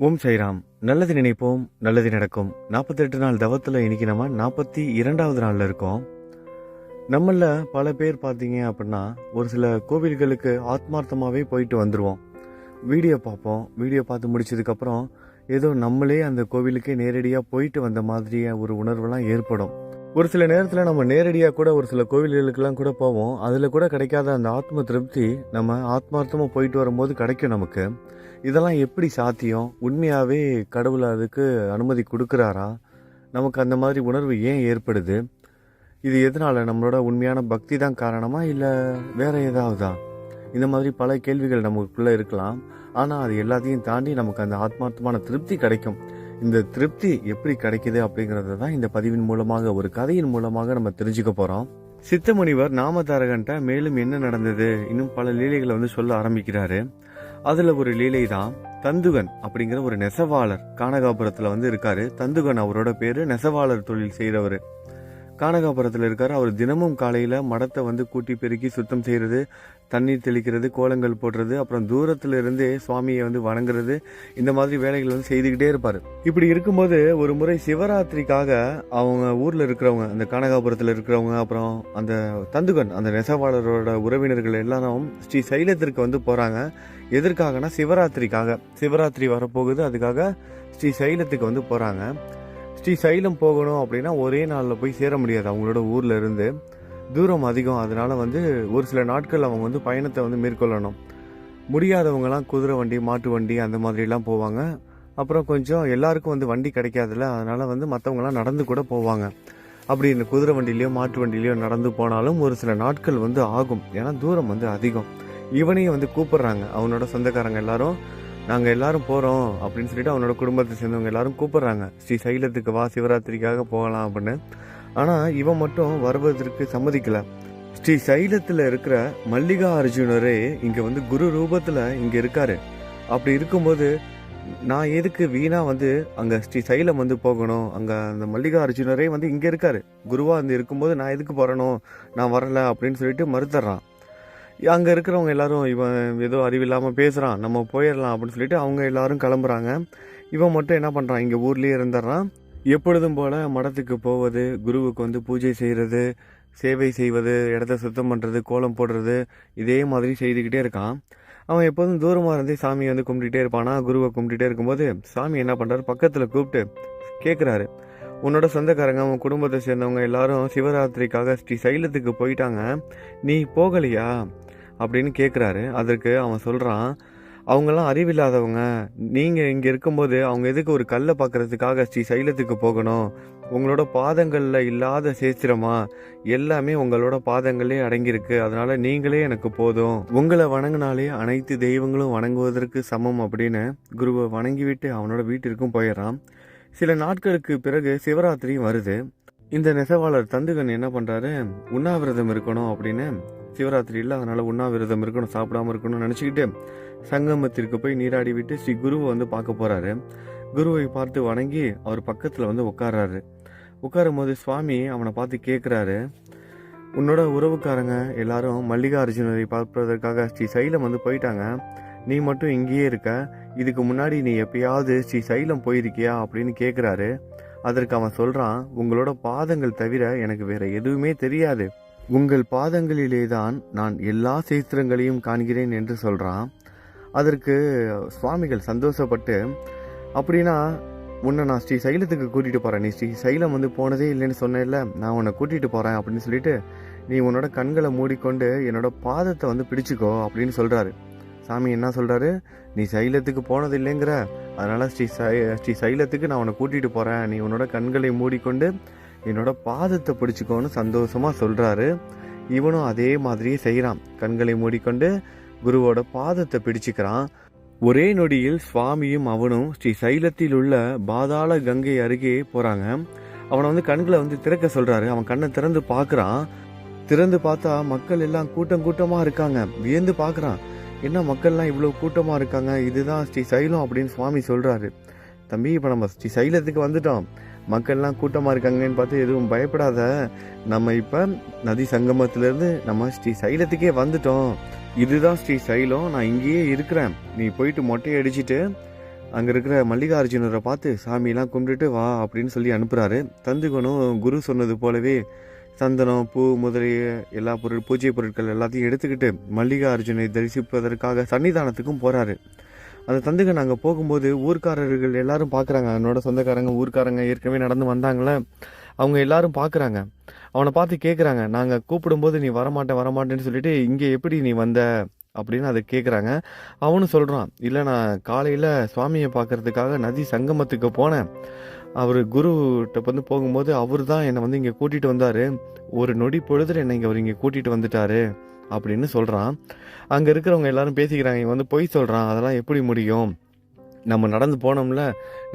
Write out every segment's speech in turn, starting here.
ஓம் சைராம். நல்லது நினைப்போம், நல்லது நடக்கும். 48 நாள் தவத்தில் இன்னைக்கு நம்ம 42வது நாளில் இருக்கோம். நம்மள பல பேர் பார்த்தீங்க அப்படின்னா ஒரு சில கோவில்களுக்கு ஆத்மார்த்தமாகவே போயிட்டு வந்துடுவோம். வீடியோ பார்ப்போம். வீடியோ பார்த்து முடிச்சதுக்கப்புறம் ஏதோ நம்மளே அந்த கோவிலுக்கே நேரடியாக போயிட்டு வந்த மாதிரியே ஒரு உணர்வெல்லாம் ஏற்படும். ஒரு சில நேரத்தில் நம்ம நேரடியாக கூட ஒரு சில கோவில்களுக்கெல்லாம் கூட போவோம். அதில் கூட கிடைக்காத அந்த ஆத்ம திருப்தி நம்ம ஆத்மார்த்தமாக போயிட்டு வரும்போது கிடைக்கும் நமக்கு. இதெல்லாம் எப்படி சாத்தியம்? உண்மையாகவே கடவுள் அதுக்கு அனுமதி கொடுக்குறாரா? நமக்கு அந்த மாதிரி உணர்வு ஏன் ஏற்படுது? இது எதனால்? நம்மளோட உண்மையான பக்தி தான் காரணமா இல்லை வேற ஏதாவதா? இந்த மாதிரி பல கேள்விகள் நமக்குள்ளே இருக்கலாம். ஆனால் அது எல்லாத்தையும் தாண்டி நமக்கு அந்த ஆத்மார்த்தமான திருப்தி கிடைக்கும். இந்த திருப்தி எப்படி கிடைக்குது அப்படிங்கிறத தான் இந்த பதிவின் மூலமாக, ஒரு கதையின் மூலமாக நம்ம தெரிஞ்சுக்க போகிறோம். சித்த முனிவர் நாமதாரகன்ட்ட மேலும் என்ன நடந்தது, இன்னும் பல லீலைகளை சொல்ல ஆரம்பிக்கிறாரு. அதில் ஒரு லீலை தான் தந்துகன் அப்படிங்கிற ஒரு நெசவாளர் கானகாபுரத்தில் இருக்காரு. தந்துகன் அவரோட பேர். நெசவாளர் தொழில் செய்கிறவர் கானகாபுரத்தில் இருக்காரு. அவர் தினமும் காலையில் மடத்தை கூட்டி பெருக்கி சுத்தம் செய்கிறது, தண்ணீர் தெளிக்கிறது, கோலங்கள் போடுறது, அப்புறம் தூரத்தில் இருந்தே சுவாமியை வணங்குறது, இந்த மாதிரி வேலைகள் செய்துக்கிட்டே இருப்பார். இப்படி இருக்கும்போது ஒரு முறை சிவராத்திரிக்காக அவங்க ஊரில் இருக்கிறவங்க, அந்த கானகாபுரத்தில் இருக்கிறவங்க, அப்புறம் அந்த தந்துகன் அந்த நெசவாளரோட உறவினர்கள் எல்லாரும் ஸ்ரீ சைலத்திற்கு போகிறாங்க. எதற்காகனா சிவராத்திரிக்காக. சிவராத்திரி வரப்போகுது, அதுக்காக ஸ்ரீ சைலத்துக்கு போகிறாங்க. ஸ்ரீ சைலம் போகணும் அப்படின்னா ஒரே நாளில் போய் சேர முடியாது. அவங்களோட ஊரில் இருந்து தூரம் அதிகம். அதனால ஒரு சில நாட்கள் அவங்க பயணத்தை மேற்கொள்ளணும். முடியாதவங்கலாம் குதிரை வண்டி, மாட்டு வண்டி அந்த மாதிரிலாம் போவாங்க. அப்புறம் கொஞ்சம் எல்லாருக்கும் வண்டி கிடைக்காதுல்ல, அதனால மற்றவங்களாம் நடந்து கூட போவாங்க. அப்படி இந்த குதிரை வண்டிலையோ மாட்டு வண்டிலையோ நடந்து போனாலும் ஒரு சில நாட்கள் ஆகும். ஏன்னா தூரம் அதிகம். இவனையும் கூப்பிடுறாங்க. அவனோட சொந்தக்காரங்க எல்லாரும், நாங்கள் எல்லாரும் போகிறோம் அப்படின்னு சொல்லிட்டு அவனோட குடும்பத்தை சேர்ந்தவங்க எல்லாரும் கூப்பிடுறாங்க. ஸ்ரீ சைலத்துக்கு வா, சிவராத்திரிக்காக போகலாம் அப்படின்னு. ஆனால் இவன் மட்டும் வருவதற்கு சம்மதிக்கலை. ஸ்ரீ சைலத்தில் இருக்கிற மல்லிகா அர்ஜுனரே இங்கே குரு ரூபத்தில் இங்கே இருக்காரு. அப்படி இருக்கும்போது நான் எதுக்கு வீணா அங்கே ஸ்ரீ சைலம் போகணும்? அங்கே அந்த மல்லிகா அர்ஜுனரே இங்கே இருக்காரு. குருவாக இருக்கும்போது நான் எதுக்கு போகிறணும்? நான் வரலை அப்படின்னு சொல்லிட்டு மறுத்துறான். அங்கே இருக்கிறவங்க எல்லாரும் இவன் ஏதோ அறிவில்லாமல் பேசுகிறான், நம்ம போயிடலாம் அப்படின்னு சொல்லிட்டு அவங்க எல்லாரும் கிளம்புறாங்க. இவன் மட்டும் என்ன பண்ணுறான், இங்கே ஊர்லேயே இருந்துடுறான். எப்பொழுதும் போல் மடத்துக்கு போவது, குருவுக்கு பூஜை செய்கிறது, சேவை செய்வது, இடத்த சுத்தம் பண்ணுறது, கோலம் போடுறது, இதே மாதிரி செய்துக்கிட்டே இருக்கான். அவன் எப்போதும் தூரமாக இருந்தே சாமியை கும்பிட்டுட்டே இருப்பானா. குருவை கும்பிட்டுட்டே இருக்கும்போது சாமி என்ன பண்ணுறாரு, பக்கத்தில் கூப்பிட்டு கேட்குறாரு, உன்னோட சொந்தக்காரங்க, உன் குடும்பத்தை சேர்ந்தவங்க எல்லாரும் சிவராத்திரிக்காக ஸ்ரீ சைலத்துக்கு போயிட்டாங்க, நீ போகலையா அப்படின்னு கேட்குறாரு. அதற்கு அவன் சொல்கிறான், அவங்கெல்லாம் அறிவில்லாதவங்க, நீங்கள் இங்கே இருக்கும்போது அவங்க எதுக்கு ஒரு கல்லை பார்க்குறதுக்காக ஸ்ரீ சைலத்துக்கு போகணும்? உங்களோட பாதங்களில் இல்லாத சேத்திரமா? எல்லாமே உங்களோட பாதங்களே அடங்கியிருக்கு. அதனால நீங்களே எனக்கு போதும். உங்களை வணங்கினாலே அனைத்து தெய்வங்களும் வணங்குவதற்கு சமம் அப்படின்னு குருவை வணங்கிவிட்டு அவனோட வீட்டிற்கும் போயிடுறான். சில நாட்களுக்கு பிறகு சிவராத்திரியும் வருது. இந்த நெசவாளர் தந்துகன் என்ன பண்ணுறாரு, உண்ணாவிரதம் இருக்கணும் அப்படின்னு, சிவராத்திரி இல்லை அதனால உண்ணாவிரதம் இருக்கணும், சாப்பிடாம இருக்கணும்னு நினச்சிக்கிட்டு சங்கமத்திற்கு போய் நீராடி விட்டு ஸ்ரீ குருவை பார்க்க போகிறாரு. குருவை பார்த்து வணங்கி அவர் பக்கத்தில் உட்கார்றாரு. உட்காரும் போது சுவாமி அவனை பார்த்து கேட்குறாரு, உன்னோட உறவுக்காரங்க எல்லாரும் மல்லிகா அர்ஜுனரை பார்ப்பதற்காக ஸ்ரீ சைலம் போயிட்டாங்க, நீ மட்டும் இங்கேயே இருக்க, இதுக்கு முன்னாடி நீ எப்பயாவது ஸ்ரீ சைலம் போயிருக்கியா அப்படின்னு கேட்குறாரு. அதற்கு அவன் சொல்கிறான், உங்களோட பாதங்கள் தவிர எனக்கு வேற எதுவுமே தெரியாது, உங்கள் பாதங்களிலே தான் நான் எல்லா சேத்திரங்களையும் காண்கிறேன் என்று சொல்கிறான். அதற்கு சுவாமிகள் சந்தோஷப்பட்டு, அப்படின்னா உன்னை நான் ஸ்ரீ சைலத்துக்கு கூட்டிகிட்டு போகிறேன், நீ ஸ்ரீ சைலம் போனதே இல்லைன்னு சொன்னேன்ல, நான் உன்னை கூட்டிகிட்டு போகிறேன் அப்படின்னு சொல்லிட்டு நீ உன்னோட கண்களை மூடிக்கொண்டு என்னோட பாதத்தை பிடிச்சிக்கோ அப்படின்னு சொல்கிறாரு. சாமி என்ன சொல்கிறாரு, நீ சைலத்துக்கு போனது இல்லைங்கிற, அதனால் ஸ்ரீ சைலத்துக்கு நான் உன்னை கூட்டிகிட்டு போகிறேன், நீ உன்னோட கண்களை மூடிக்கொண்டு என்னோட பாதத்தை பிடிச்சிக்கோன்னு சந்தோஷமாக சொல்கிறாரு. இவனும் அதே மாதிரியே செய்கிறான். கண்களை மூடிக்கொண்டு குருவோட பாதத்தை பிடிச்சிக்கிறான். ஒரே நொடியில் சுவாமியும் அவனும் ஸ்ரீ சைலத்தில் உள்ள பாதாள கங்கை அருகே போகிறாங்க. அவனை கண்களை திறக்க சொல்கிறாரு. அவன் கண்ணை திறந்து பார்க்குறான். திறந்து பார்த்தா மக்கள் எல்லாம் கூட்டம் கூட்டமாக இருக்காங்க. வியந்து பார்க்குறான், என்ன மக்கள்லாம் இவ்வளோ கூட்டமாக இருக்காங்க, இதுதான் ஸ்ரீ சைலம் அப்படின்னு சுவாமி சொல்கிறாரு. தம்பி, இப்போ நம்ம ஸ்ரீ சைலத்துக்கு வந்துட்டோம், மக்கள்லாம் கூட்டமாக இருக்காங்கன்னு பார்த்து எதுவும் பயப்படாத, நம்ம இப்போ நதி சங்கமத்திலேருந்து நம்ம ஸ்ரீ சைலத்துக்கே வந்துட்டோம், இதுதான் ஸ்ரீ சைலம், நான் இங்கேயே இருக்கிறேன், நீ போயிட்டு மொட்டையை அடிச்சுட்டு அங்கே இருக்கிற மல்லிகார்ஜுனரை பார்த்து சாமியெல்லாம் கும்பிட்டுட்டு வா அப்படின்னு சொல்லி அனுப்புகிறாரு. தந்துகனும் குரு சொன்னது போலவே சந்தனம், பூ முதலிய எல்லா பூஜை பொருட்கள் எல்லாத்தையும் எடுத்துக்கிட்டு மல்லிகார்ஜுனை தரிசிப்பதற்காக சன்னிதானத்துக்கும் போகிறாரு. அந்த தந்துகன் அங்கே போகும்போது ஊர்க்காரர்கள் எல்லாரும் பார்க்குறாங்க. என்னோட சொந்தக்காரங்க ஊர்க்காரங்க ஏற்கனவே நடந்து வந்தாங்களே, அவங்க எல்லாரும் பார்க்குறாங்க. அவனை பார்த்து கேட்குறாங்க, நாங்கள் கூப்பிடும்போது நீ வரமாட்டேன்னு சொல்லிட்டு இங்கே எப்படி நீ வந்த அப்படின்னு அதை கேட்குறாங்க. அவனும் சொல்கிறான், இல்லை நான் காலையில் சுவாமியை பார்க்கறதுக்காக நதி சங்கமத்துக்கு போனேன். அவர் குருகிட்ட போகும்போது அவர் தான் என்னை இங்கே கூட்டிகிட்டு வந்தார். ஒரு நொடி பொழுதுல என்னை அவர் இங்கே கூட்டிகிட்டு வந்துட்டாரு அப்படின்னு சொல்கிறான். அங்கே இருக்கிறவங்க எல்லாரும் பேசிக்கிறாங்க, இவன் பொய் சொல்கிறான், அதெல்லாம் எப்படி முடியும், நம்ம நடந்து போனோம்ல,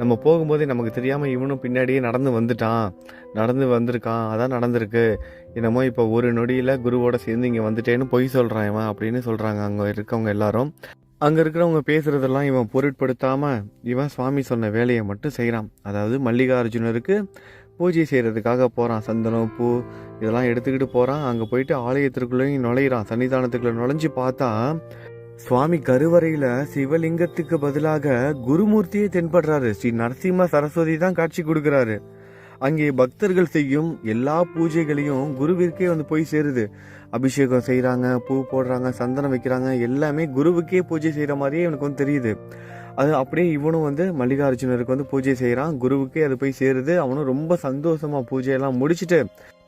நம்ம போகும்போதே நமக்கு தெரியாமல் இவனும் பின்னாடியே நடந்து வந்திருக்கான், அதான் நடந்திருக்கு. என்னமோ இப்போ ஒரு நொடியில் குருவோட சேர்ந்து இங்கே வந்துட்டேன்னு பொய் சொல்கிறான் இவன் அப்படின்னு சொல்கிறாங்க அங்கே இருக்கவங்க எல்லாரும். அங்கே இருக்கிறவங்க பேசுகிறதெல்லாம் இவன் பொருட்படுத்தாமல் இவன் சுவாமி சொன்ன வேலையை மட்டும் செய்கிறான். அதாவது மல்லிகார்ஜுனருக்கு பூஜை செய்கிறதுக்காக போகிறான். சந்தனம், பூ இதெல்லாம் எடுத்துக்கிட்டு போகிறான். அங்கே போயிட்டு ஆலயத்திற்குள்ளேயும் நுழையிறான். சன்னிதானத்துக்குள்ளே நுழைஞ்சு பார்த்தா சுவாமி கருவறையில சிவலிங்கத்துக்கு பதிலாக குருமூர்த்தியே தென்படுறாரு. ஸ்ரீ நரசிம்ம சரஸ்வதி தான் காட்சி கொடுக்கிறாரு. அங்கே பக்தர்கள் செய்யும் எல்லா பூஜைகளையும் குருவிற்கே போய் சேருது. அபிஷேகம் செய்யறாங்க, பூ போடுறாங்க, சந்தனம் வைக்கிறாங்க, எல்லாமே குருவுக்கே பூஜை செய்யற மாதிரியே எனக்கு தெரியுது. அது அப்படியே இவனும் மல்லிகார்ஜுனருக்கு பூஜை செய்யறான். குருவுக்கே அது போய் சேருது. அவனும் ரொம்ப சந்தோஷமா பூஜையெல்லாம் முடிச்சுட்டு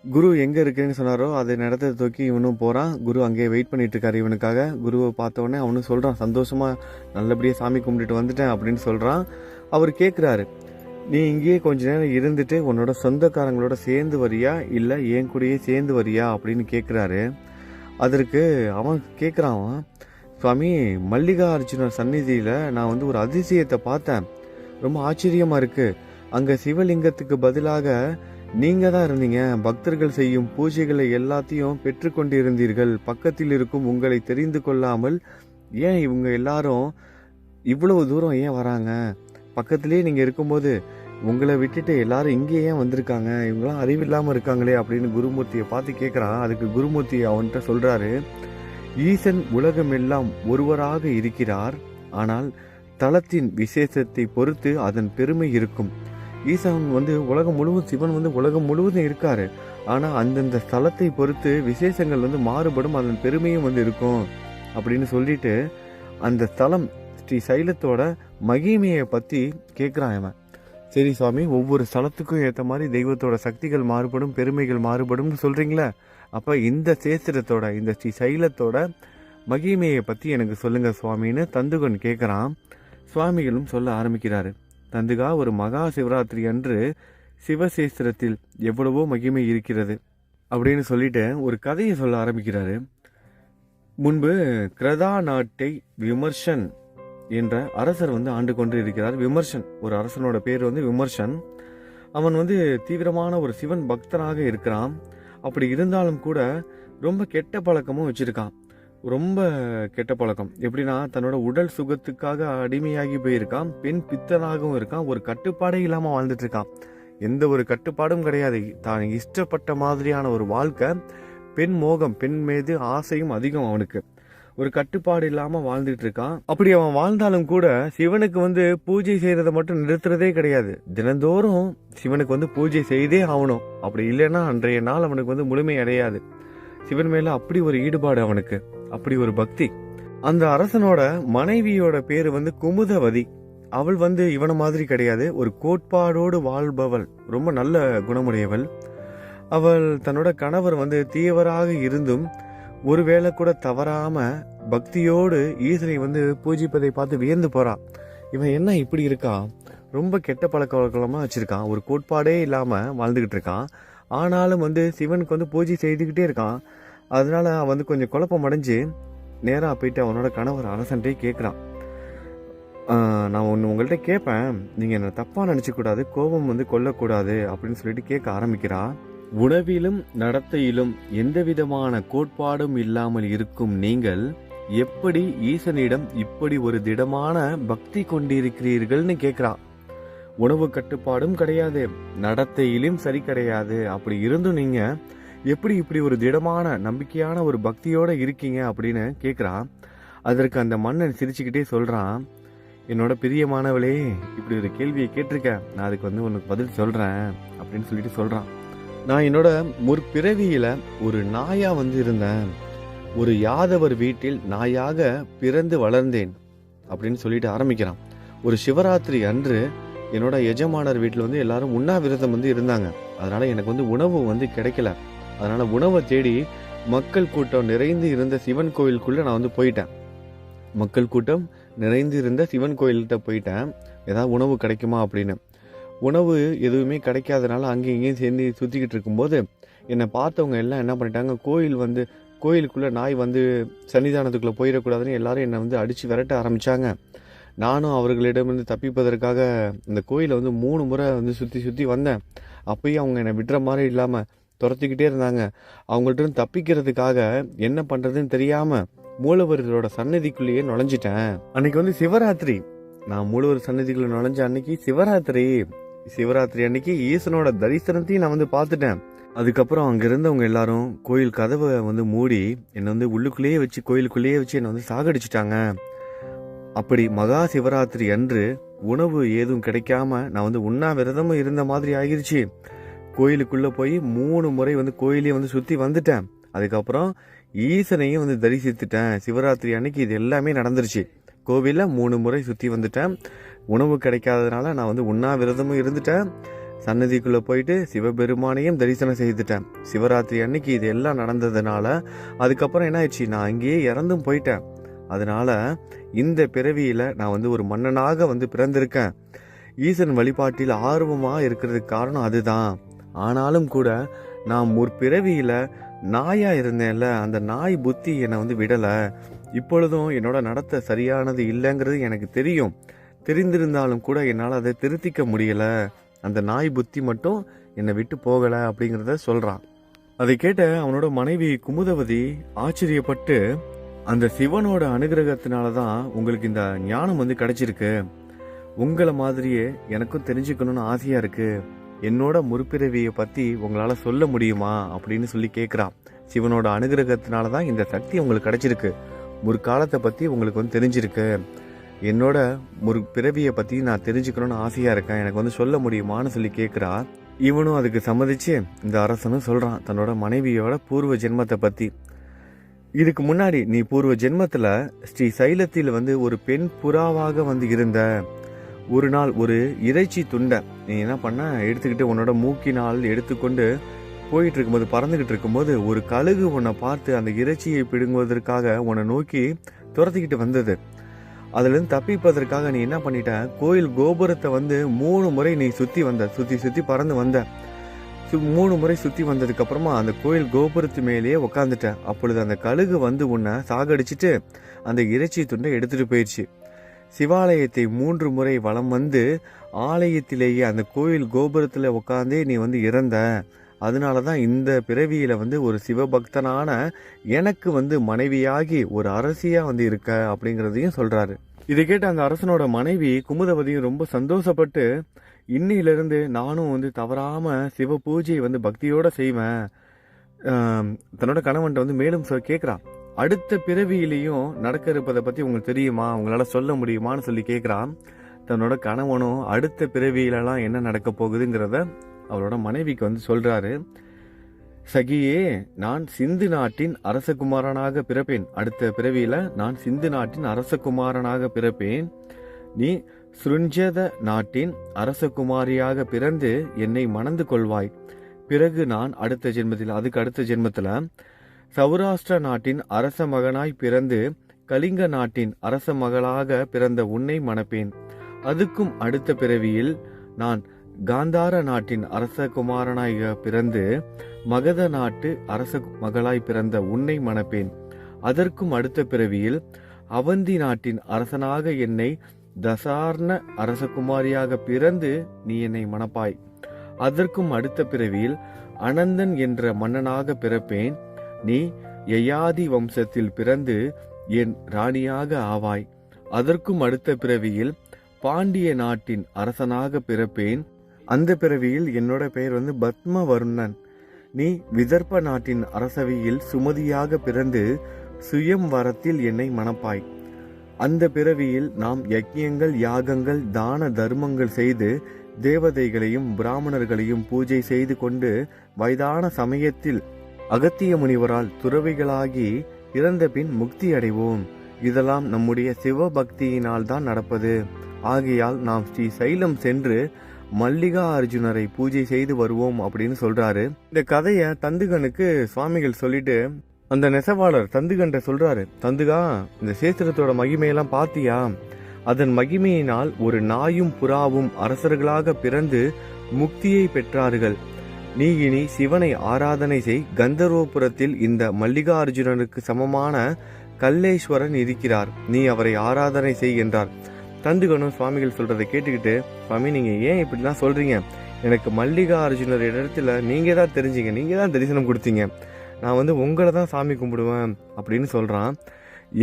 குரு எங்கே இருக்குன்னு சொன்னாரோ அதை இடத்த தூக்கி இவனும் போகிறான். குரு அங்கேயே வெயிட் பண்ணிட்டு இருக்காரு இவனுக்காக. குருவை பார்த்தோடனே அவனும் சொல்கிறான், சந்தோஷமாக நல்லபடியாக சாமி கும்பிட்டுட்டு வந்துட்டேன் அப்படின்னு சொல்கிறான். அவர் கேட்குறாரு, நீ இங்கேயே கொஞ்ச நேரம் இருந்துட்டு உன்னோட சொந்தக்காரங்களோட சேர்ந்து வரியா இல்லை என் கூடயே சேர்ந்து வரியா அப்படின்னு கேட்குறாரு. அதற்கு அவன் கேட்குறான், சுவாமி மல்லிகார்ஜுனர் சந்நிதியில் நான் ஒரு அதிசயத்தை பார்த்தேன், ரொம்ப ஆச்சரியமாக இருக்குது. அங்கே சிவலிங்கத்துக்கு பதிலாக நீங்கள் தான் இருந்தீங்க. பக்தர்கள் செய்யும் பூஜைகளை எல்லாத்தையும் பெற்றுக்கொண்டு இருந்தீர்கள். பக்கத்தில் இருக்கும் உங்களை தெரிந்து கொள்ளாமல் ஏன் இவங்க எல்லாரும் இவ்வளவு தூரம் ஏன் வராங்க? பக்கத்திலே நீங்கள் இருக்கும்போது உங்களை விட்டுட்டு எல்லாரும் இங்கே ஏன் வந்திருக்காங்க? இவங்களாம் அறிவில்லாமல் இருக்காங்களே அப்படின்னு குருமூர்த்தியை பார்த்து கேட்குறான். அதுக்கு குருமூர்த்தி அவன்கிட்ட சொல்கிறாரு, ஈசன் உலகமெல்லாம் ஒருவராக இருக்கிறார். ஆனால் தலத்தின் விசேஷத்தை பொறுத்து அதன் பெருமை இருக்கும். ஈசன் உலகம் முழுவதும், சிவன் உலகம் முழுவதும் இருக்காரு. ஆனா அந்தந்த ஸ்தலத்தை பொறுத்து விசேஷங்கள் மாறுபடும், அதன் பெருமையும் இருக்கும் அப்படின்னு சொல்லிட்டு அந்த ஸ்தலம் ஸ்ரீ சைலத்தோட மகிமையை பத்தி கேட்கிறான் அவன். சரி சுவாமி, ஒவ்வொரு ஸ்தலத்துக்கும் ஏற்ற மாதிரி தெய்வத்தோட சக்திகள் மாறுபடும், பெருமைகள் மாறுபடும் சொல்றீங்களா? அப்ப இந்த சேத்திரத்தோட, இந்த ஸ்ரீ சைலத்தோட மகிமையை பத்தி எனக்கு சொல்லுங்க சுவாமின்னு தந்துகன் கேட்கிறான். சுவாமிகளும் சொல்ல ஆரம்பிக்கிறாரு, தந்துகா, ஒரு மகா சிவராத்திரி அன்று சிவசேஸ்திரத்தில் எவ்வளவோ மகிமை இருக்கிறது அப்படின்னு சொல்லிட்டு ஒரு கதையை சொல்ல ஆரம்பிக்கிறாரு. முன்பு கிரதா நாட்டை விமர்சன் என்ற அரசர் ஆண்டு கொண்டு இருக்கிறார். விமர்சன், ஒரு அரசனோட பேர் விமர்சன். அவன் தீவிரமான ஒரு சிவன் பக்தனாக இருக்கிறான். அப்படி இருந்தாலும் கூட ரொம்ப கெட்ட பழக்கமும் வச்சிருக்கான். ரொம்ப கெட்ட பழக்கம் எப்படின்னா, தன்னோட உடல் சுகத்துக்காக அடிமையாகி போயிருக்கான். பெண் பித்தனாகவும் இருக்கான். ஒரு கட்டுப்பாடே இல்லாமல் வாழ்ந்துட்டு இருக்கான். எந்த ஒரு கட்டுப்பாடும் கிடையாது. தான் இஷ்டப்பட்ட மாதிரியான ஒரு வாழ்க்கை. பெண் மோகம், பெண் மீது ஆசையும் அதிகம் அவனுக்கு. ஒரு கட்டுப்பாடு இல்லாமல் வாழ்ந்துட்டு இருக்கான். அப்படி அவன் வாழ்ந்தாலும் கூட சிவனுக்கு பூஜை செய்யறதை மட்டும் நிறுத்துறதே கிடையாது. தினந்தோறும் சிவனுக்கு பூஜை செய்தே ஆகணும். அப்படி இல்லைன்னா அன்றைய நாள் அவனுக்கு முழுமை அடையாது. சிவன் மேல அப்படி ஒரு ஈடுபாடு அவனுக்கு, அப்படி ஒரு பக்தி. அந்த அரசனோட மனைவியோட பேரு குமுதவதி. அவள் இவன மாதிரி கிடையாது. ஒரு கோட்பாடோடு வாழ்பவள், ரொம்ப நல்ல குணமுடையவள். அவள் தன்னோட கணவர் தீயவராக இருந்தும் ஒருவேளை கூட தவறாம பக்தியோடு ஈசனை பூஜிப்பதை பார்த்து வியந்து போறான். இவன் என்ன இப்படி இருக்கான், ரொம்ப கெட்ட பழக்க வழக்கமா வச்சிருக்கான், ஒரு கோட்பாடே இல்லாம வாழ்ந்துகிட்டு இருக்கான். ஆனாலும் சிவனுக்கு பூஜை செய்துக்கிட்டே இருக்கான். அதனால அவன் கொஞ்சம் குழப்பம் அடைஞ்சு நேராக போயிட்டு அவனோட கணவர் அரசன்ட்டே கேட்குறான், நான் ஒன்று உங்கள்கிட்ட கேட்பேன், நீங்கள் என்னை தப்பாக நினச்சிக்கூடாது, கோபம் கொல்லக்கூடாது அப்படின்னு சொல்லிட்டு கேட்க ஆரம்பிக்கிறா. உணவிலும் நடத்தையிலும் எந்த விதமான கோட்பாடும் இல்லாமல் இருக்கும் நீங்கள் எப்படி ஈசனிடம் இப்படி ஒரு திடமான பக்தி கொண்டிருக்கிறீர்கள்னு கேட்குறான். உணவு கட்டுப்பாடும் கிடையாது, நடத்தையிலும் சரி கிடையாது. அப்படி இருந்தும் நீங்க எப்படி இப்படி ஒரு திடமான நம்பிக்கையான ஒரு பக்தியோட இருக்கீங்க அப்படின்னு கேட்குறான். அதற்கு அந்த மன்னன் சிரிச்சுக்கிட்டே சொல்றான், என்னோட பிரியமானவளே, இப்படி ஒரு கேள்வியை கேட்டிருக்க, நான் அதுக்கு உனக்கு பதில் சொல்றேன் அப்படின்னு சொல்லிட்டு சொல்றான். நான் என்னோட முற்பிறவியில ஒரு நாயா இருந்தேன். ஒரு யாதவர் வீட்டில் நாயாக பிறந்து வளர்ந்தேன் அப்படின்னு சொல்லிட்டு ஆரம்பிக்கிறான். ஒரு சிவராத்திரி அன்று என்னோட எஜமானர் வீட்டில் எல்லாரும் உண்ணாவிரதம் இருந்தாங்க. அதனால எனக்கு உணவு கிடைக்கல. அதனால உணவை தேடி மக்கள் கூட்டம் நிறைந்து இருந்த சிவன் கோயிலுக்குள்ள நான் போயிட்டேன். மக்கள் கூட்டம் நிறைந்து இருந்த சிவன் கோயில்கிட்ட போயிட்டேன், ஏதாவது உணவு கிடைக்குமா அப்படின்னு. உணவு எதுவுமே கிடைக்காதனால அங்கேயும் இங்கேயும் சேர்ந்து சுற்றிக்கிட்டு இருக்கும்போது என்னை பார்த்தவங்க எல்லாம் என்ன பண்ணிட்டாங்க, கோயிலுக்குள்ளே நாய் சன்னிதானத்துக்குள்ளே போயிடக்கூடாதுன்னு எல்லாரும் என்னை அடித்து விரட்ட ஆரம்பித்தாங்க. நானும் அவர்களிடமிருந்து தப்பிப்பதற்காக இந்த கோயிலை 3 முறை சுற்றி வந்தேன். அப்பயும் அவங்க என்னை விடுற மாதிரி இல்லாமல் துரத்திக்கிட்டே இருந்தாங்க. அவங்கள்ட்ட தப்பிக்கிறதுக்காக என்ன பண்ணுறதுன்னு தெரியாமல் மூலவர்களோட சன்னதிக்குள்ளேயே நுழைஞ்சிட்டேன். அன்னைக்கு சிவராத்திரி. நான் மூலவர் சன்னதிக்குள்ள நுழைஞ்ச அன்னைக்கு சிவராத்திரி அன்னைக்கு ஈசனோட தரிசனத்தையும் நான் பார்த்துட்டேன். அதுக்கப்புறம் அங்க இருந்தவங்க எல்லாரும் கோயில் கதவை மூடி என்னை உள்ளுக்குள்ளேயே வச்சு கோயிலுக்குள்ளேயே வச்சு என்னை சாகடிச்சிட்டாங்க. அப்படி மகா சிவராத்திரி அன்று உணவு ஏதும் கிடைக்காம நான் உண்ணாவிரதமும் இருந்த மாதிரி ஆகிருச்சு. கோயிலுக்குள்ள போய் 3 முறை கோயிலே சுத்தி வந்துட்டேன். அதுக்கப்புறம் ஈசனையும் தரிசித்துட்டேன். சிவராத்திரி அன்னைக்கு இது எல்லாமே நடந்துருச்சு. கோவில 3 முறை சுத்தி வந்துட்டேன். உணவு கிடைக்காததுனால நான் உண்ணாவிரதமும் இருந்துட்டேன். சன்னதிக்குள்ள போயிட்டு சிவபெருமானையும் தரிசனம் செய்துட்டேன். சிவராத்திரி அன்னைக்கு இது எல்லாம் நடந்ததுனால அதுக்கப்புறம் என்ன ஆயிடுச்சு, நான் அங்கேயே இறந்தும் போயிட்டேன். அதனால இந்த பிறவியில நான் ஒரு மன்னனாக பிறந்திருக்கேன். ஈசன் வழிபாட்டில் ஆர்வமா இருக்கிறதுக்கு காரணம் அதுதான். ஆனாலும் கூட நான் முற்பிறவியில நாயா இருந்தேன்ல, அந்த நாய் புத்தி என்னை விடல. இப்பொழுதும் என்னோட நடத்த சரியானது இல்லைங்கிறது எனக்கு தெரியும். தெரிந்திருந்தாலும் கூட என்னால் அதை திருத்திக்க முடியல. அந்த நாய் புத்தி மட்டும் என்னை விட்டு போகல அப்படிங்கிறத சொல்றான். அதை கேட்ட அவனோட மனைவி குமுதவதி ஆச்சரியப்பட்டு, அந்த சிவனோட அனுகிரகத்தினாலதான் உங்களுக்கு இந்த ஞானம் கிடைச்சிருக்கு. உங்களை மாதிரியே எனக்கும் தெரிஞ்சுக்கணும்னு ஆசையா இருக்கு. என்னோட முற்பிறவியை பத்தி உங்களால சொல்ல முடியுமா அப்படின்னு சொல்லி கேட்கிறான். சிவனோட அனுகிரகத்தினாலதான் இந்த சக்தி உங்களுக்கு கிடைச்சிருக்கு. முற்காலத்தை பத்தி உங்களுக்கு தெரிஞ்சிருக்கு. என்னோட முற்பிறவியை பத்தி நான் தெரிஞ்சுக்கணும்னு ஆசையா இருக்கேன், எனக்கு சொல்ல முடியுமான்னு சொல்லி கேட்கிறா. இவனும் அதுக்கு சம்மதிச்சு இந்த அரசனும் சொல்றான் தன்னோட மனைவியோட பூர்வ ஜென்மத்தை பத்தி. இதுக்கு முன்னாடி நீ பூர்வ ஜென்மத்துல ஸ்ரீ சைலத்தில் ஒரு பெண் புறாவாக இருந்த. ஒரு நாள் ஒரு இறைச்சி துண்டை நீ என்ன பண்ண எடுத்துக்கிட்டு உன்னோட மூக்கினால் எடுத்துக்கொண்டு போயிட்டு இருக்கும்போது, பறந்துகிட்டு இருக்கும்போது ஒரு கழுகு உன்னை பார்த்து அந்த இறைச்சியை பிடுங்குவதற்காக உன்னை நோக்கி துரத்திக்கிட்டு வந்தது. அதுல இருந்து தப்பிப்பதற்காக நீ என்ன பண்ணிட்ட, கோயில் கோபுரத்தை 3 முறை நீ சுத்தி பறந்து வந்த. 3 முறை சுத்தி வந்ததுக்கு அப்புறமா அந்த கோயில் கோபுரத்து மேலேயே உக்காந்துட்ட. அப்பொழுது அந்த கழுகு உன்னை சாகடிச்சிட்டு அந்த இறைச்சி துண்டை எடுத்துட்டு போயிடுச்சு. சிவாலயத்தை 3 முறை வலம் ஆலயத்திலேயே அந்த கோயில் கோபுரத்துல உட்காந்தே நீ இறந்த. அதனாலதான் இந்த பிறவியில ஒரு சிவபக்தனான எனக்கு மனைவியாகி ஒரு அரசியா இருக்க அப்படிங்கறதையும் சொல்றாரு. இதை கேட்ட அந்த அரசனோட மனைவி குமுதவதியும் ரொம்ப சந்தோஷப்பட்டு, இன்னிலிருந்து நானும் தவறாம சிவ பூஜையை பக்தியோட செய்வேன். தன்னோட கணவன்கிட்ட மேலும் கேட்கிறான், அடுத்த பிறவியிலையும் நடக்க இருப்பதை பத்தி உங்களுக்கு தெரியுமா, உங்களால சொல்ல முடியுமான்னு சொல்லி கேட்கிறான். தன்னோட கணவனும் அடுத்த பிறவியிலலாம் என்ன நடக்க போகுதுங்கிறத அவரோட மனைவிக்கு சொல்றாரு. சகியே, நான் சிந்து நாட்டின் அரசகுமாரனாக பிறப்பேன். அடுத்த பிறவியில நான் சிந்து நாட்டின் அரசகுமாரனாக பிறப்பேன். நீ சுருஞ்சத நாட்டின் அரசகுமாரியாக பிறந்து என்னை மணந்து கொள்வாய். பிறகு நான் அடுத்த ஜென்மத்துல சௌராஷ்டிர நாட்டின் அரச மகனாய் பிறந்து கலிங்க நாட்டின் அரச மகளாக பிறந்த உன்னை மணப்பேன். அதுக்கும் அடுத்த பிறவியில் நான் காந்தார நாட்டின் அரச குமாரனாய் பிறந்து மகத நாட்டு அரச மகளாய் பிறந்த உன்னை மணப்பேன். அதற்கும் அடுத்த பிறவியில் அவந்தி நாட்டின் அரசனாக என்னை தசார்ண அரசகுமாரியாக பிறந்து நீ என்னை மணப்பாய். அதற்கும் அடுத்த பிறவியில் அனந்தன் என்ற மன்னனாக பிறப்பேன். நீ யயாதி வம்சத்தில் பிறந்து என் ராணியாக ஆவாய். அதற்கும் அடுத்த பிறவியில் பாண்டிய நாட்டின் அரசனாக பிறப்பேன். அந்த பிறவியில் என்னோட பெயர் பத்மவர்ணன். நீ விதர்ப்ப நாட்டின் அரசவையில் சுமதியாக பிறந்து சுயம் வரத்தில் என்னை மணப்பாய். அந்த பிறவியில் நாம் யஜ்யங்கள், யாகங்கள், தான தர்மங்கள் செய்து தேவதைகளையும் பிராமணர்களையும் பூஜை செய்து கொண்டு வயதான சமயத்தில் அகத்திய முனிவரால் துறவிகளாகி இறந்த பின் முக்தி அடைவோம். இதெல்லாம் நம்முடைய சிவபக்தியினால் தான் நடப்பது. ஆகையால் நாம் ஸ்ரீ சைலம் சென்று மல்லிகா அர்ஜுனரை பூஜை செய்து வருவோம் அப்படின்னு சொல்றாரு. இந்த கதைய தந்துகனுக்கு சுவாமிகள் சொல்லிட்டு அந்த நெசவாளர் தந்துகன்ட்ட சொல்றாரு, தந்துகா, இந்த சேத்திரத்தோட மகிமையெல்லாம் பாத்தியா? அதன் மகிமையினால் ஒரு நாயும் புறாவும் அரசர்களாக பிறந்து முக்தியை பெற்றார்கள். நீ இனி சிவனை ஆராதனை செய். கந்தர்வபுரத்தில் இந்த மல்லிகா அர்ஜுனனுக்கு சமமான கல்லேஸ்வரன் இருக்கிறார். நீ அவரை ஆராதனை செய் என்றார். தந்துகனும் சுவாமிகள் சொல்றதை கேட்டுக்கிட்டு, சுவாமி நீங்க ஏன் இப்படிலாம் சொல்றீங்க? எனக்கு மல்லிகா அர்ஜுனர் இடத்துல நீங்க தான் தெரிஞ்சீங்க, நீங்க தான் தரிசனம் கொடுத்தீங்க. நான் உங்களை தான் சாமி கும்பிடுவேன் அப்படின்னு சொல்றான்.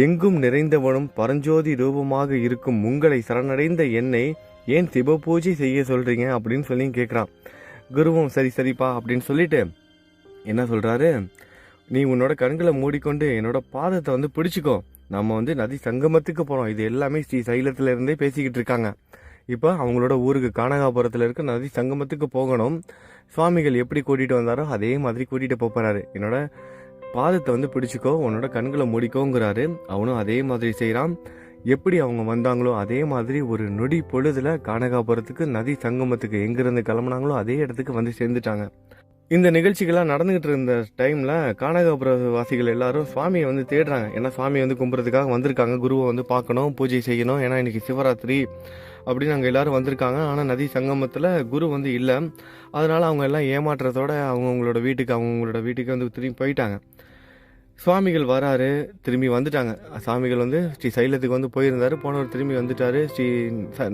எங்கும் நிறைந்தவனும் பரஞ்சோதி ரூபமாக இருக்கும் உங்களை சரணடைந்த என்னை ஏன் சிவ பூஜை செய்ய சொல்றீங்க அப்படின்னு சொல்லி கேட்குறான். குருவும் சரி சரிப்பா அப்படின்னு சொல்லிட்டு என்ன சொல்றாரு, நீ உன்னோட கண்களை மூடிக்கொண்டு என்னோட பாதத்தை பிடிச்சிக்கோ. நம்ம நதி சங்கமத்துக்கு போறோம். இது எல்லாமே ஸ்ரீ சைலத்துல இருந்தே பேசிக்கிட்டு இருக்காங்க. இப்போ அவங்களோட ஊருக்கு கானகாபுரத்தில் இருக்க நதி சங்கமத்துக்கு போகணும். சுவாமிகள் எப்படி கூட்டிட்டு வந்தாரோ அதே மாதிரி கூட்டிட்டு போறாரு. என்னோட பாதத்தை பிடிச்சிக்கோ, உன்னோட கண்களை மூடிக்கோங்கிறாரு. அவனும் அதே மாதிரி செய்யறான். எப்படி அவங்க வந்தாங்களோ அதே மாதிரி ஒரு நொடி பொழுதுல கானகாபுரத்துக்கு நதி சங்கமத்துக்கு எங்கிருந்து கிளம்புனாங்களோ அதே இடத்துக்கு சேர்ந்துட்டாங்க. இந்த நிகழ்ச்சிகள்லாம் நடந்துகிட்டு இருந்த டைம்ல கானகாபுர வாசிகள் எல்லாரும் சுவாமியை தேடுறாங்க. ஏன்னா சுவாமி கும்பிட்றதுக்காக வந்திருக்காங்க. குருவை பார்க்கணும், பூஜை செய்யணும். ஏன்னா இன்னைக்கு சிவராத்திரி அப்படின்னு அங்கே எல்லாரும் வந்திருக்காங்க. ஆனால் நதி சங்கமத்தில் குரு இல்லை. அதனால அவங்க எல்லாம் ஏமாற்றத்தோட அவங்களோட வீட்டுக்கு திரும்பி போயிட்டாங்க. சுவாமிகள் வராரு, திரும்பி வந்துட்டாங்க. சுவாமிகள் ஸ்ரீ சைலத்துக்கு போயிருந்தாரு. போனவர் திரும்பி வந்துட்டாரு. ஸ்ரீ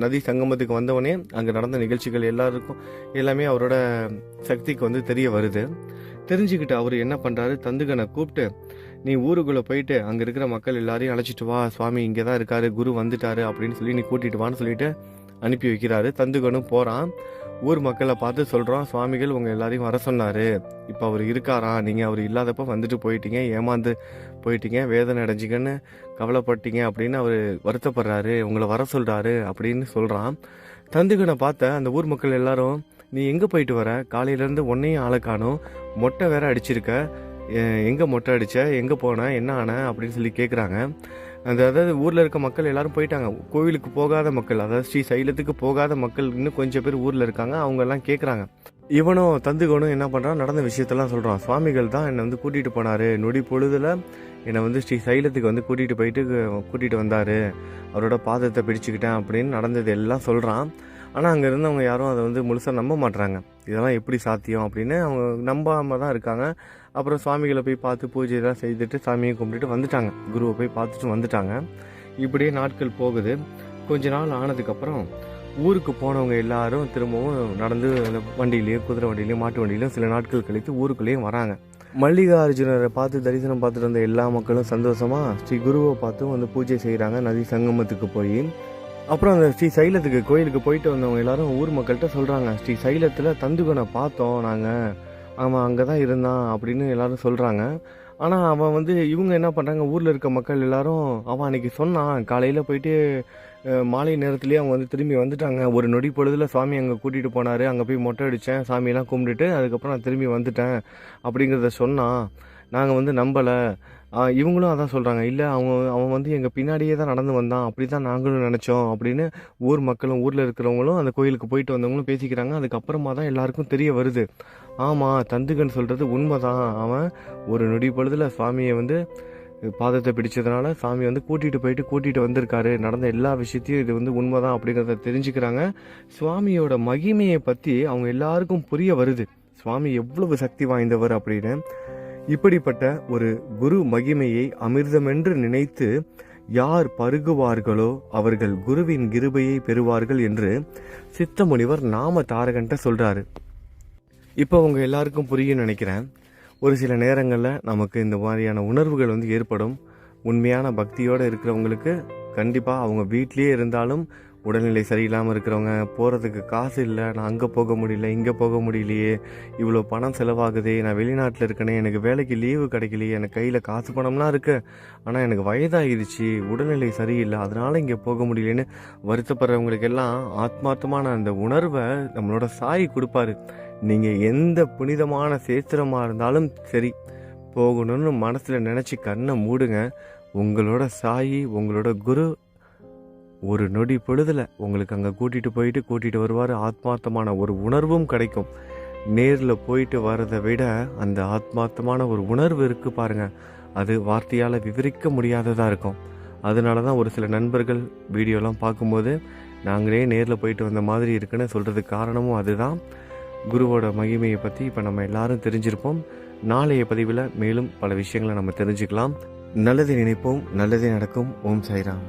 நதி சங்கமத்துக்கு வந்தவனே அங்கே நடந்த நிகழ்ச்சிகள் எல்லாமே அவரோட சக்திக்கு தெரிய வருது. தெரிஞ்சுக்கிட்டு அவர் என்ன பண்றாரு, தந்துகனை கூப்பிட்டு, நீ ஊருக்குள்ள போயிட்டு அங்க இருக்கிற மக்கள் எல்லாரையும் அழைச்சிட்டு வா, சுவாமி இங்கே தான் இருக்காரு, குரு வந்துட்டாரு அப்படின்னு சொல்லி நீ கூட்டிட்டு வான்னு சொல்லிட்டு அனுப்பி வைக்கிறாரு. தந்துகனும் போறான். ஊர் மக்களை பார்த்து சொல்றான், சுவாமிகள் உங்க எல்லாரையும் வர சொன்னாரு. இப்போ அவர் இருக்காரா, நீங்க அவர் இல்லாதப்ப வந்துட்டு போயிட்டீங்க, ஏமாந்து போயிட்டீங்க, வேதனை அடைஞ்சிங்கன்னு கவலைப்பட்டீங்க அப்படின்னு அவர் வருத்தப்படுறாரு, உங்களை வர சொல்றாரு அப்படின்னு சொல்றான். தந்துகனை பார்த்த அந்த ஊர் மக்கள் எல்லாரும், நீ எங்க போயிட்டு வர, காலையில இருந்து ஒன்னையும் ஆளை காணும், மொட்டை வேற அடிச்சிருக்க, எங்க மொட்டை அடிச்ச, எங்க போன, என்ன ஆன அப்படின்னு சொல்லி கேட்குறாங்க. அதாவது ஊர்ல இருக்க மக்கள் எல்லாரும் போயிட்டாங்க. கோவிலுக்கு போகாத மக்கள், அதாவது ஸ்ரீ சைலத்துக்கு போகாத மக்கள் இன்னும் கொஞ்சம் பேர் ஊர்ல இருக்காங்க. அவங்க எல்லாம் கேட்குறாங்க. இவனும் தந்துகனும் என்ன பண்றான், நடந்த விஷயத்தெல்லாம் சொல்றான். சுவாமிகள் தான் என்னை கூட்டிட்டு போனாரு, நொடி பொழுதுல என்னை ஸ்ரீ சைலத்துக்கு கூட்டிட்டு வந்தாரு, அவரோட பாதத்தை பிடிச்சுக்கிட்டேன் அப்படின்னு நடந்தது எல்லாம் சொல்றான். ஆனால் அங்கே இருந்தவங்க யாரும் அதை முழுசாக நம்ப மாட்டுறாங்க. இதெல்லாம் எப்படி சாத்தியம் அப்படின்னு அவங்க நம்பாம தான் இருக்காங்க. அப்புறம் சுவாமிகளை போய் பார்த்து பூஜையெல்லாம் செய்துட்டு சாமியை கும்பிட்டுட்டு வந்துட்டாங்க. குருவை போய் பார்த்துட்டு வந்துட்டாங்க. இப்படியே நாட்கள் போகுது. கொஞ்ச நாள் ஆனதுக்கப்புறம் ஊருக்கு போனவங்க எல்லாரும் திரும்பவும் நடந்து அந்த வண்டியிலேயே, குதிரை வண்டியிலையும், மாட்டு வண்டியிலையும் சில நாட்கள் கழித்து ஊருக்குள்ளேயும் வராங்க. மல்லிகா அர்ஜுனரை பார்த்து தரிசனம் பார்த்துட்டு வந்த எல்லா மக்களும் சந்தோஷமா ஸ்ரீ குருவை பார்த்து பூஜை செய்கிறாங்க நதி சங்கமத்துக்கு போய். அப்புறம் அந்த ஸ்ரீ சைலத்துக்கு கோயிலுக்கு போயிட்டு வந்தவங்க எல்லாரும் ஊர் மக்கள்கிட்ட சொல்கிறாங்க, ஸ்ரீ சைலத்தில் தந்துகனை பார்த்தோம் நாங்கள், அவன் அங்கே தான் இருந்தான் அப்படின்னு எல்லாரும் சொல்கிறாங்க. ஆனால் அவன் இவங்க என்ன பண்ணுறாங்க, ஊரில் இருக்க மக்கள் எல்லாரும், அவன் அன்றைக்கி சொன்னான், காலையில் போயிட்டு மாலை நேரத்துலேயே அவங்க திரும்பி வந்துட்டாங்க, ஒரு நொடி பொழுதில் சுவாமி அங்கே கூட்டிகிட்டு போனார், அங்கே போய் மொட்டை அடித்தேன், சாமியெல்லாம் கும்பிட்டுட்டு அதுக்கப்புறம் நான் திரும்பி வந்துட்டேன் அப்படிங்கிறத சொன்னான். நாங்கள் நம்பலை. இவங்களும் அதான் சொல்கிறாங்க, இல்லை அவன் எங்கள் பின்னாடியே தான் நடந்து வந்தான், அப்படி தான் நாங்களும் நினச்சோம் அப்படின்னு ஊர் மக்களும் ஊரில் இருக்கிறவங்களும் அந்த கோயிலுக்கு போயிட்டு வந்தவங்களும் பேசிக்கிறாங்க. அதுக்கப்புறமா தான் எல்லாருக்கும் தெரிய வருது, ஆமாம் தந்துகன் சொல்கிறது உண்மைதான், அவன் ஒரு நொடி பொழுதில் சுவாமியை பாதத்தை பிடிச்சதுனால சாமி கூட்டிகிட்டு வந்திருக்காரு, நடந்த எல்லா விஷயத்தையும் இது உண்மைதான் அப்படிங்கிறத தெரிஞ்சுக்கிறாங்க. சுவாமியோட மகிமையை பற்றி அவங்க எல்லாருக்கும் புரிய வருது, சுவாமி எவ்வளவு சக்தி வாய்ந்தவர் அப்படின்னு. இப்படிப்பட்ட ஒரு குரு மகிமையை அமிர்தமென்று நினைத்து யார் பருகுவார்களோ அவர்கள் குருவின் கிருபையை பெறுவார்கள் என்று சித்த முனிவர் நாம தாரகன்ட்ட சொல்றாரு. இப்போ உங்க எல்லாருக்கும் புரியும் நினைக்கிறேன். ஒரு சில நேரங்களில் நமக்கு இந்த மாதிரியான உணர்வுகள் ஏற்படும். உண்மையான பக்தியோடு இருக்கிறவங்களுக்கு கண்டிப்பாக அவங்க வீட்லேயே இருந்தாலும் உடல்நிலை சரியில்லாமல் இருக்கிறவங்க போகிறதுக்கு காசு இல்லை, நான் அங்கே போக முடியல, இங்கே போக முடியலையே, இவ்வளோ பணம் செலவாகுதே, நான் வெளிநாட்டில் இருக்கனே, எனக்கு வேலைக்கு லீவு கிடைக்கலையே, எனக்கு கையில் காசு பணம்லாம் இருக்கு, ஆனால் எனக்கு வயதாகிடுச்சு, உடல்நிலை சரியில்லை, அதனால் இங்கே போக முடியலன்னு வருத்தப்படுறவங்களுக்கெல்லாம் ஆத்மார்த்தமான அந்த உணர்வை நம்மளோட சாய் கொடுப்பாரு. நீங்கள் எந்த புனிதமான சேத்திரமாக இருந்தாலும் சரி, போகணும்னு மனசில் நினச்சி கண்ணை மூடுங்க. உங்களோட சாயி, உங்களோட குரு ஒரு நொடி பொழுதில் உங்களுக்கு அங்கே கூட்டிகிட்டு வருவார். ஆத்மார்த்தமான ஒரு உணர்வும் கிடைக்கும். நேரில் போயிட்டு வர்றதை விட அந்த ஆத்மார்த்தமான ஒரு உணர்வு இருக்குது பாருங்கள், அது வார்த்தையால் விவரிக்க முடியாததாக இருக்கும். அதனால தான் ஒரு சில நண்பர்கள் வீடியோலாம் பார்க்கும்போது நாங்களே நேரில் போயிட்டு வந்த மாதிரி இருக்குன்னு சொல்கிறதுக்கு காரணமும் அதுதான். குருவோட மகிமையை பற்றி இப்போ நம்ம எல்லாரும் தெரிஞ்சிருப்போம். நாளைய பதிவில் மேலும் பல விஷயங்களை நம்ம தெரிஞ்சுக்கலாம். நல்லதை நினைப்போம், நல்லதே நடக்கும். ஓம் சாய்ராம்.